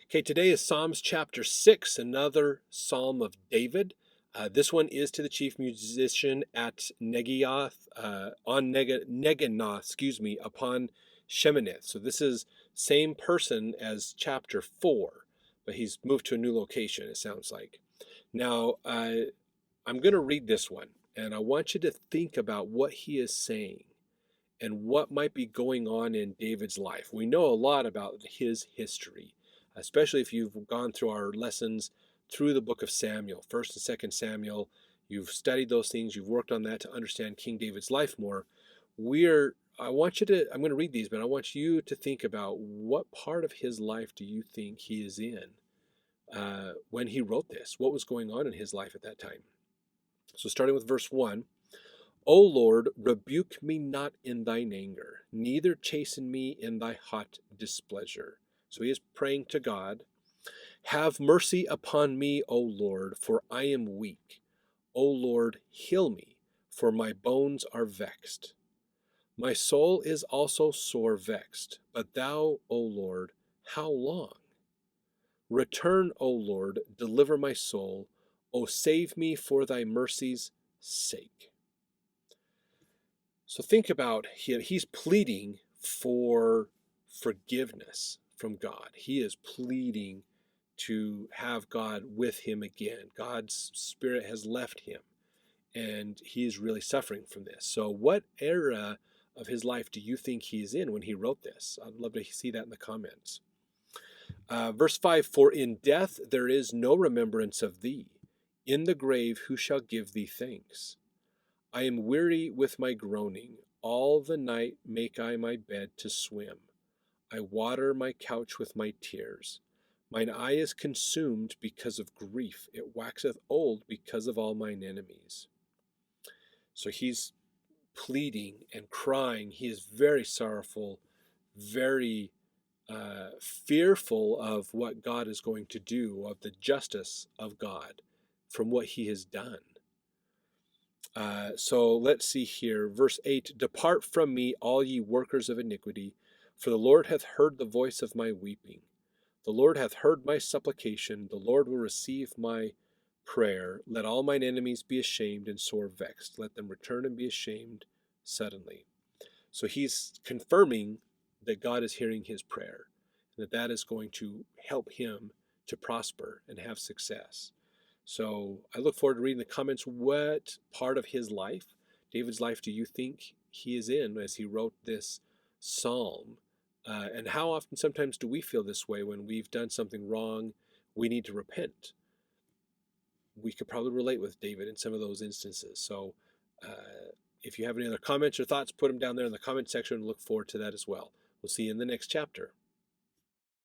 Okay, today is Psalms chapter 6, another Psalm of David. This one is to the chief musician at Negioth, Neganoth, upon Sheminith. So this is same person as chapter 4, but he's moved to a new location, it sounds like. Now, I'm going to read this one, and I want you to think about what he is saying and what might be going on in David's life. We know a lot about his history, especially if you've gone through our lessons through the book of Samuel, 1st and 2nd Samuel. You've studied those things, you've worked on that to understand King David's life more. I'm going to read these, but I want you to think about what part of his life do you think he is in when he wrote this? What was going on in his life at that time? So starting with verse 1, O Lord, rebuke me not in thine anger, neither chasten me in thy hot displeasure. So he is praying to God. Have mercy upon me, O Lord, for I am weak. O Lord, heal me, for my bones are vexed. My soul is also sore vexed, but thou, O Lord, how long? Return, O Lord, deliver my soul. O save me for thy mercy's sake. So think about him. He's pleading for forgiveness from God. He is pleading to have God with him again. God's spirit has left him, and he is really suffering from this. So what era of his life do you think he's in when he wrote this? I'd love to see that in the comments. Verse 5, for in death there is no remembrance of thee. In the grave who shall give thee thanks? I am weary with my groaning. All the night make I my bed to swim. I water my couch with my tears. Mine eye is consumed because of grief. It waxeth old because of all mine enemies. So he's pleading and crying. He is very sorrowful, very fearful of what God is going to do, of the justice of God from what he has done. So let's see here. Verse 8, depart from me, all ye workers of iniquity, for the Lord hath heard the voice of my weeping. The Lord hath heard my supplication. The Lord will receive my prayer. Let all mine enemies be ashamed and sore vexed. Let them return and be ashamed suddenly. So he's confirming that God is hearing his prayer, and that is going to help him to prosper and have success. So I look forward to reading the comments. What part of his life, David's life, do you think he is in as he wrote this psalm? And how often sometimes do we feel this way when we've done something wrong? We need to repent. We could probably relate with David in some of those instances. So if you have any other comments or thoughts, put them down there in the comment section and look forward to that as well. We'll see you in the next chapter.